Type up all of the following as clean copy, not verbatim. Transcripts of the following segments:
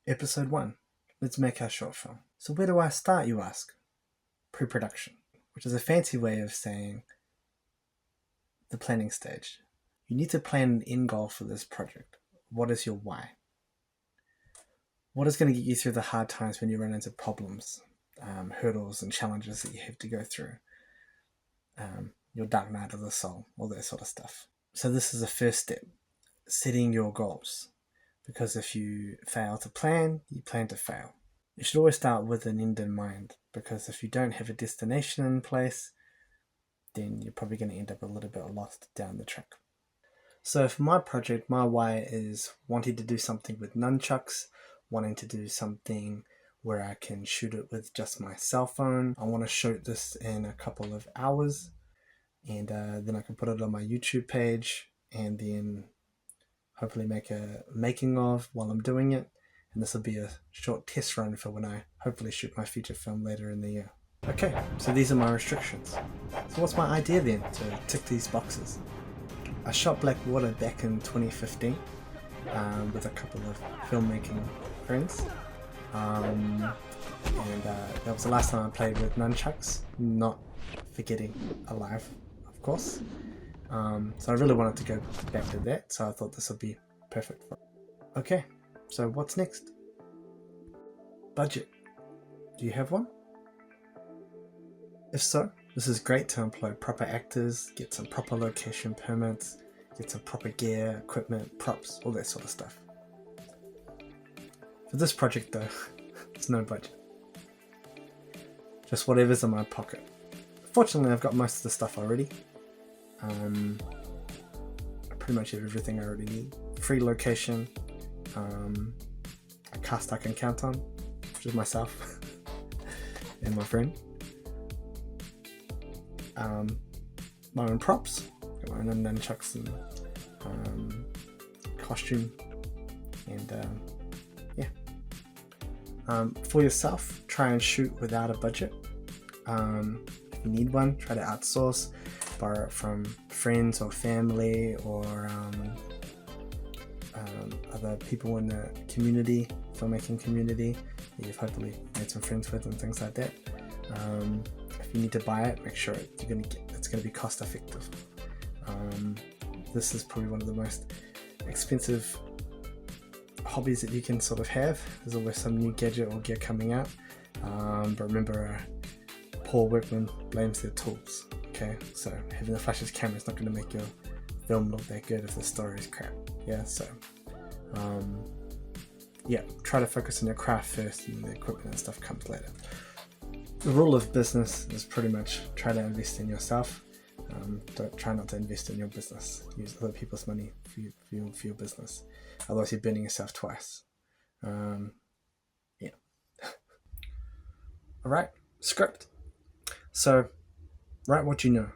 Episode 1. Let's make our short film. So where do I start, you ask? Pre-production, which is a fancy way of saying the planning stage. You need to plan an end goal for this project. What is your why? What is going to get you through the hard times when you run into problems, hurdles and challenges that you have to go through? Your dark night of the soul, all that sort of stuff. So this is the first step, setting your goals. Because if you fail to plan, you plan to fail. You should always start with an end in mind, because if you don't have a destination in place, then you're probably going to end up a little bit lost down the track. So for my project, my why is wanting to do something with nunchucks, wanting to do something where I can shoot it with just my cell phone. I want to shoot this in a couple of hours, and then I can put it on my YouTube page, and then hopefully make a making of while I'm doing it. And this will be a short test run for when I hopefully shoot my feature film later in the year. Okay, so these are my restrictions. So what's my idea then to tick these boxes? I shot Black Water back in 2015 with a couple of filmmaking friends. And that was the last time I played with nunchucks, not forgetting alive, of course. So I really wanted to go back to that, so I thought this would be perfect for it. Okay, so what's next? Budget. Do you have one? If so, this is great to employ proper actors, get some proper location permits, get some proper gear, equipment, props, all that sort of stuff. For this project though, there's no budget. Just whatever's in my pocket. Fortunately, I've got most of the stuff already. I pretty much have everything I already need. Free location, a cast I can count on, which is myself and my friend. My own props, got my own nunchucks and costume, and for yourself, try and shoot without a budget. If you need one, try to outsource, borrow it from friends or family or other people in the community, filmmaking community that you've hopefully made some friends with and things like that. If you need to buy it, make sure it's going to be cost effective. This is probably one of the most expensive hobbies that you can sort of have. There's always some new gadget or gear coming out, but remember, poor workman blames their tools. Okay, so having a flashless camera is not going to make your film look that good if the story is crap. Yeah, so try to focus on your craft first, and the equipment and stuff comes later. The rule of business is pretty much try to invest in yourself. Try not to invest in your business. Use other people's money for your business. Otherwise, you're burning yourself twice. Yeah. All right. Script. So, write what you know.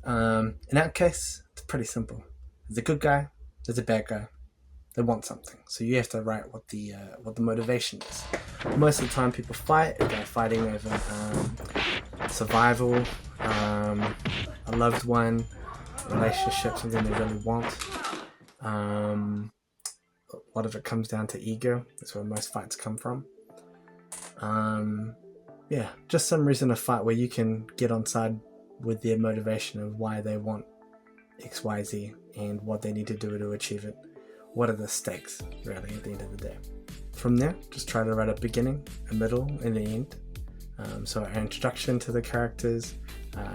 In that case, it's pretty simple. There's a good guy. There's a bad guy. They want something, so you have to write what the motivation is. Most of the time, people fight. They're fighting over survival, a loved one, relationship, something they really want. A lot of it comes down to ego. That's where most fights come from. Just some reason to fight where you can get on side with their motivation of why they want X, Y, Z, and what they need to do to achieve it. What are the stakes, really, at the end of the day? From there, just try to write a beginning, a middle, and an end. So an introduction to the characters,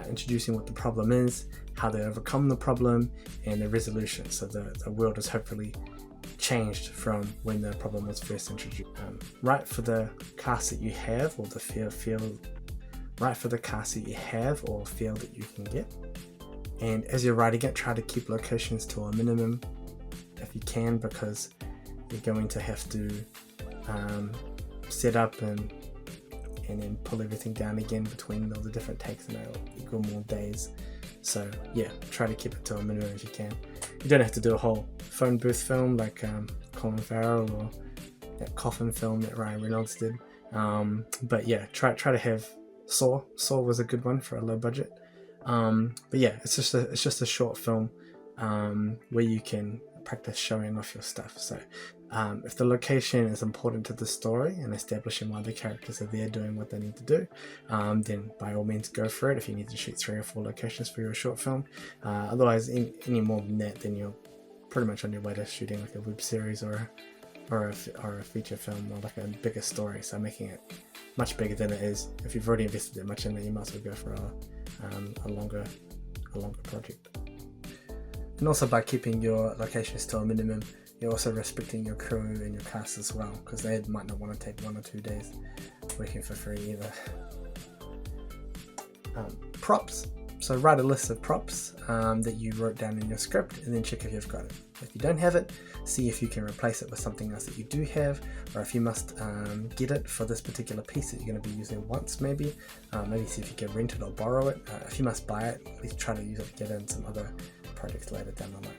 introducing what the problem is, how they overcome the problem, and the resolution. So the world is hopefully changed from when the problem was first introduced. Write for the cast that you have, or the field. Write for the cast that you have or feel that you can get. And as you're writing it, try to keep locations to a minimum if you can, because you're going to have to set up and then pull everything down again between all the different takes, and it'll equal more days. So yeah, try to keep it to a minimum if you can. You don't have to do a whole phone booth film like Colin Farrell or that coffin film that Ryan Reynolds did. But yeah, try to have Saw. Saw was a good one for a low budget. But yeah, it's just a short film where you can practice showing off your stuff. So If the location is important to the story and establishing why the characters are there doing what they need to do, then by all means go for it if you need to shoot 3 or 4 locations for your short film. Otherwise, any more than that, then you're pretty much on your way to shooting like a web series or a feature film or like a bigger story, so making it much bigger than it is. If you've already invested that much in it, you might as well go for a longer project. And also, by keeping your locations to a minimum, you're also respecting your crew and your cast as well, because they might not want to take 1 or 2 days working for free either. Props. So write a list of props that you wrote down in your script, and then check if you've got it. If you don't have it, see if you can replace it with something else that you do have, or if you must get it for this particular piece that you're going to be using once, maybe see if you can rent it or borrow it. If you must buy it, at least try to use it to get in some other projects later down the line.